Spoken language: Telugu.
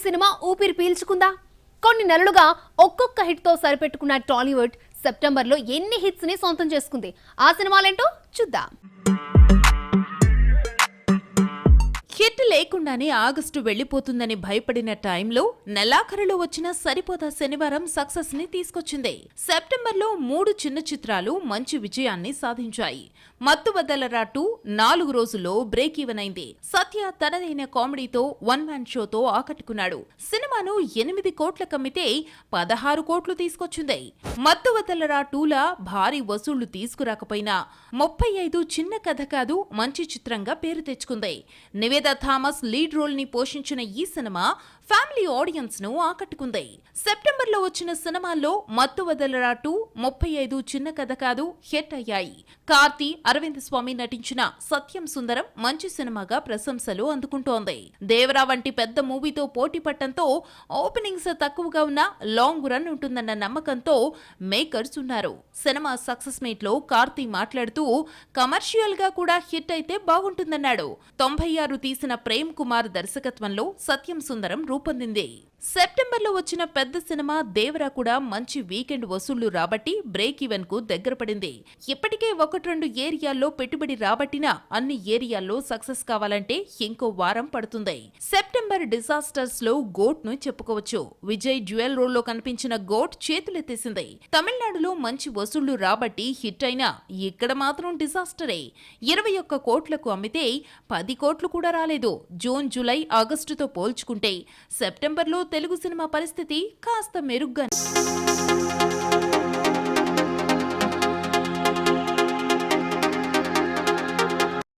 సినిమా ఊపిరి పీల్చుకుందా? కొన్ని నెలలుగా ఒక్కొక్క హిట్ తో సరిపెట్టుకున్న టాలీవుడ్ సెప్టెంబర్లో ఎన్ని హిట్స్ ని సొంతం చేసుకుంది? ఆ సినిమాలేంటో చూద్దాం. హిట్ లేకుండానే ఆగస్టు వెళ్లిపోతుందని భయపడిన టైంలో నెలాఖరులో వచ్చిన సరిపోదా శనివారం సక్సెస్ ని తీసుకొచ్చింది. సెప్టెంబర్లో 3 చిన్న చిత్రాలు మంచి విజయాన్ని సాధించాయి. మత్తు వదలరా 2 4 రోజుల్లో బ్రేక్ ఈవెన్ అయింది. సత్య తనదైన కామెడీతో వన్ మ్యాన్ షోతో ఆకట్టుకున్నాడు. సినిమాను 8 కోట్ల కమ్మితే 16 కోట్లు తీసుకొచ్చింది. మత్తు వదలరా 2లా భారీ వసూళ్లు తీసుకురాకపోయినా 35 చిన్న కథ కాదు మంచి చిత్రంగా పేరు తెచ్చుకుంది. నివేద థామస్ లీడ్ రోల్ ని పోషించిన ఈ సినిమా ఫ్యామిలీ ఆడియన్స్ ను ఆకట్టుకుంది. సెప్టెంబర్ లో వచ్చిన సినిమాల్లో మత్తు వదలరా 2, 35 చిన్న కథ కాదు హిట్ అయ్యాయి. కార్తీ, అరవింద్ స్వామి నటించిన సత్యం సుందరం మంచి సినిమాగా ప్రశంసలు అందుకుంటోంది. దేవరా వంటి పెద్ద మూవీతో పోటీ పట్టంతో ఓపెనింగ్స్ తక్కువగా ఉన్న లాంగ్ రన్ ఉంటుందన్న నమ్మకంతో మేకర్స్ ఉన్నారు. సినిమా సక్సెస్ మీట్ లో కార్తీ మాట్లాడుతూ కమర్షియల్ గా కూడా హిట్ అయితే బాగుంటుందన్నాడు. 96 తీసిన ప్రేమ్ కుమార్ దర్శకత్వంలో సత్యం సుందరం రూపొందింది. సెప్టెంబర్లో వచ్చిన పెద్ద సినిమా దేవరా కూడా మంచి వీకెండ్ వసూళ్లు రాబట్టి బ్రేక్ ఈవెన్ కు దగ్గర పడింది. ఇప్పటికే 1-2 ఏరియాల్లో పెట్టుబడి రాబట్టినా అన్ని ఏరియాల్లో సక్సెస్ కావాలంటే ఇంకో వారం పడుతుంది. సెప్టెంబర్ డిజాస్టర్స్ లో గోట్ ను చెప్పుకోవచ్చు. విజయ్ డ్యూయల్ రోల్ లో కనిపించిన గోట్ చేతులెత్తేసింది. తమిళనాడులో మంచి వసూళ్లు రాబట్టి హిట్ అయినా ఇక్కడ మాత్రం డిజాస్టరే. 21 కోట్లకు అమ్మితే 10 కోట్లు కూడా రాలేదు. జూన్, జూలై, ఆగస్టుతో పోల్చుకుంటే సెప్టెంబర్లో తెలుగు సినిమా పరిస్థితి కాస్త మెరుగ్గా